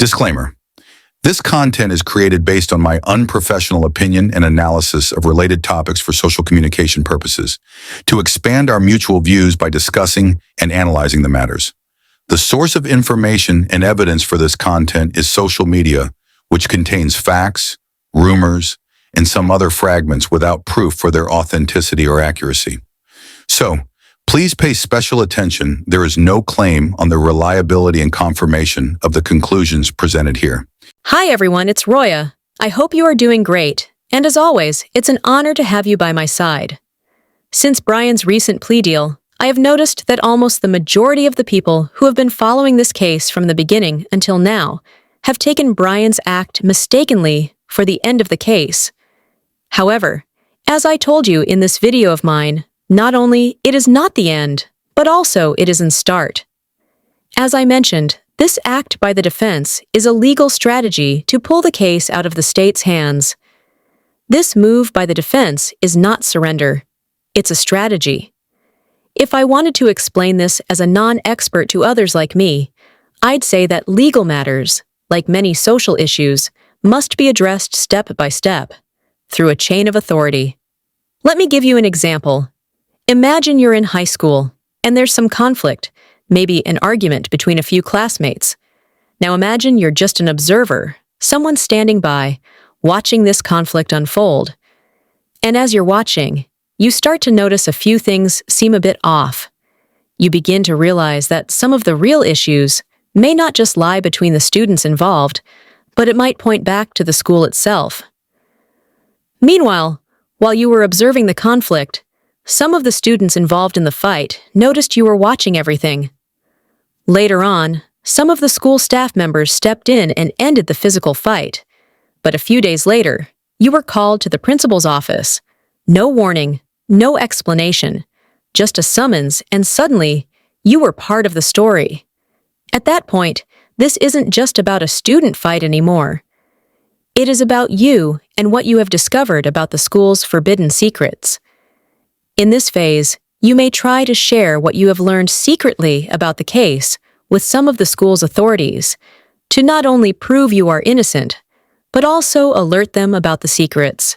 Disclaimer. This content is created based on my unprofessional opinion and analysis of related topics for social communication purposes, to expand our mutual views by discussing and analyzing the matters. The source of information and evidence for this content is social media, which contains facts, rumors, and some other fragments without proof for their authenticity or accuracy. So, please pay special attention. There is no claim on the reliability and confirmation of the conclusions presented here. Hi everyone, it's Roya. I hope you are doing great, and as always, it's an honor to have you by my side. Since Bryan's recent plea deal, I have noticed that almost the majority of the people who have been following this case from the beginning until now have taken Bryan's act mistakenly for the end of the case. However, as I told you in this video of mine, not only it is not the end, but also it is in start. As I mentioned, this act by the defense is a legal strategy to pull the case out of the state's hands. This move by the defense is not surrender. It's a strategy. If I wanted to explain this as a non-expert to others like me, I'd say that legal matters, like many social issues, must be addressed step by step, through a chain of authority. Let me give you an example. Imagine you're in high school, and there's some conflict, maybe an argument between a few classmates. Now imagine you're just an observer, someone standing by, watching this conflict unfold. And as you're watching, you start to notice a few things seem a bit off. You begin to realize that some of the real issues may not just lie between the students involved, but it might point back to the school itself. Meanwhile, while you were observing the conflict, some of the students involved in the fight noticed you were watching everything. Later on, some of the school staff members stepped in and ended the physical fight. But a few days later, you were called to the principal's office. No warning, no explanation, just a summons, and suddenly, you were part of the story. At that point, this isn't just about a student fight anymore. It is about you and what you have discovered about the school's forbidden secrets. In this phase, you may try to share what you have learned secretly about the case with some of the school's authorities, to not only prove you are innocent, but also alert them about the secrets.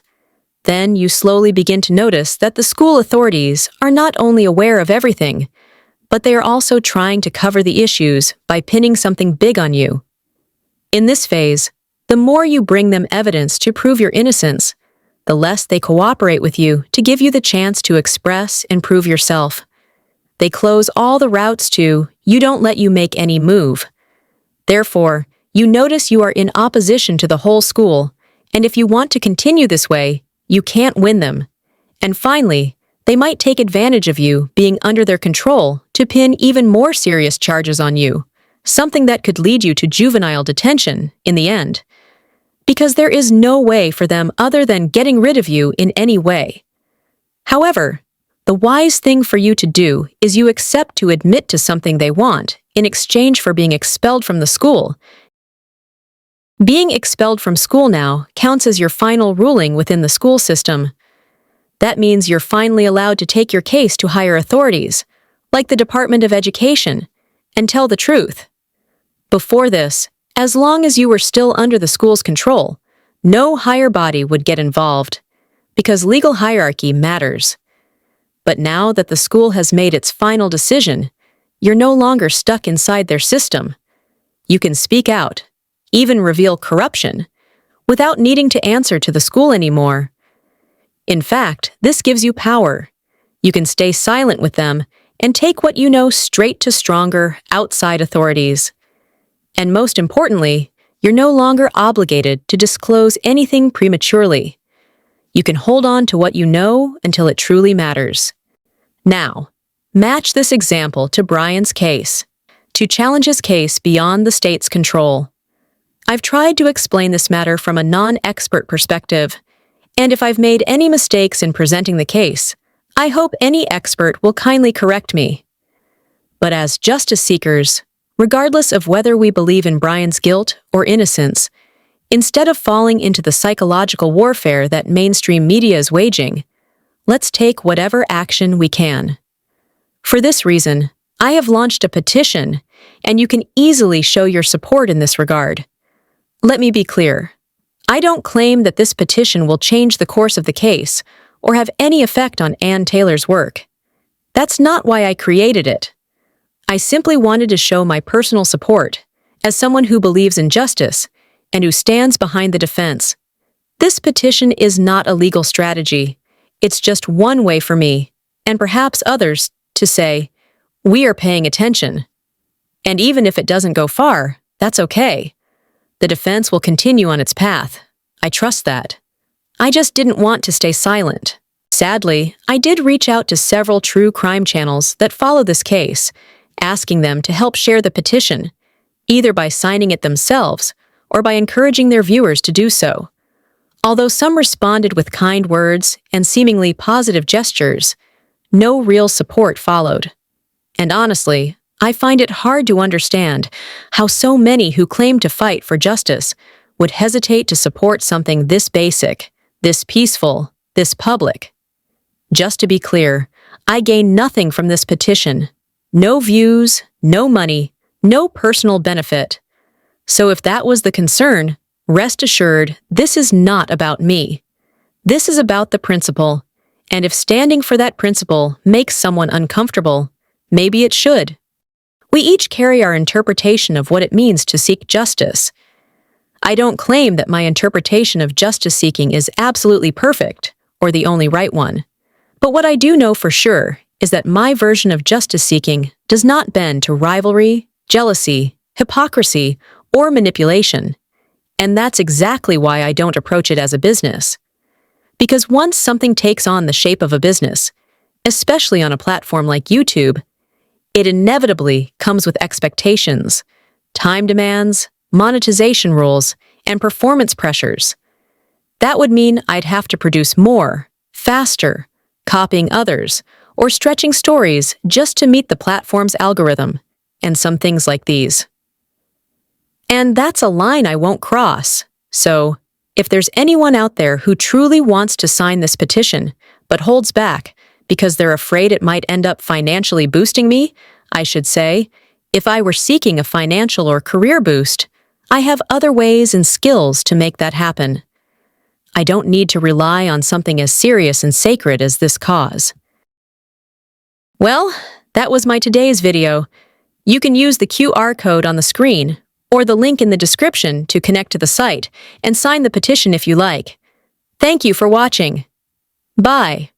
Then you slowly begin to notice that the school authorities are not only aware of everything, but they are also trying to cover the issues by pinning something big on you. In this phase, the more you bring them evidence to prove your innocence, the less they cooperate with you to give you the chance to express and prove yourself. They close all the routes to, you don't let you make any move. Therefore, you notice you are in opposition to the whole school, and if you want to continue this way, you can't win them. And finally, they might take advantage of you being under their control to pin even more serious charges on you, something that could lead you to juvenile detention in the end. Because there is no way for them other than getting rid of you in any way. However, the wise thing for you to do is you accept to admit to something they want in exchange for being expelled from the school. Being expelled from school now counts as your final ruling within the school system. That means you're finally allowed to take your case to higher authorities, like the Department of Education, and tell the truth. Before this, as long as you were still under the school's control, no higher body would get involved, because legal hierarchy matters. But now that the school has made its final decision, you're no longer stuck inside their system. You can speak out, even reveal corruption, without needing to answer to the school anymore. In fact, this gives you power. You can stay silent with them and take what you know straight to stronger, outside authorities. And most importantly, you're no longer obligated to disclose anything prematurely. You can hold on to what you know until it truly matters. Now, match this example to Bryan's case, to challenge his case beyond the state's control. I've tried to explain this matter from a non-expert perspective, and if I've made any mistakes in presenting the case, I hope any expert will kindly correct me. But as justice seekers, regardless of whether we believe in Bryan's guilt or innocence, instead of falling into the psychological warfare that mainstream media is waging, let's take whatever action we can. For this reason, I have launched a petition, and you can easily show your support in this regard. Let me be clear. I don't claim that this petition will change the course of the case or have any effect on Ann Taylor's work. That's not why I created it. I simply wanted to show my personal support as someone who believes in justice and who stands behind the defense. This petition is not a legal strategy. It's just one way for me, and perhaps others, to say, we are paying attention. And even if it doesn't go far, that's okay. The defense will continue on its path. I trust that. I just didn't want to stay silent. Sadly, I did reach out to several true crime channels that follow this case, asking them to help share the petition, either by signing it themselves or by encouraging their viewers to do so. Although some responded with kind words and seemingly positive gestures, no real support followed. And honestly, I find it hard to understand how so many who claim to fight for justice would hesitate to support something this basic, this peaceful, this public. Just to be clear, I gain nothing from this petition. No views, no money, no personal benefit. So if that was the concern, rest assured, this is not about me. This is about the principle, and if standing for that principle makes someone uncomfortable, maybe it should. We each carry our interpretation of what it means to seek justice. I don't claim that my interpretation of justice seeking is absolutely perfect or the only right one. But what I do know for sure is that my version of justice seeking does not bend to rivalry, jealousy, hypocrisy, or manipulation. And that's exactly why I don't approach it as a business. Because once something takes on the shape of a business, especially on a platform like YouTube, it inevitably comes with expectations, time demands, monetization rules, and performance pressures. That would mean I'd have to produce more, faster, copying others, or stretching stories just to meet the platform's algorithm, and some things like these. And that's a line I won't cross. So, if there's anyone out there who truly wants to sign this petition, but holds back because they're afraid it might end up financially boosting me, I should say, if I were seeking a financial or career boost, I have other ways and skills to make that happen. I don't need to rely on something as serious and sacred as this cause. Well, that was my today's video. You can use the QR code on the screen or the link in the description to connect to the site and sign the petition if you like. Thank you for watching. Bye.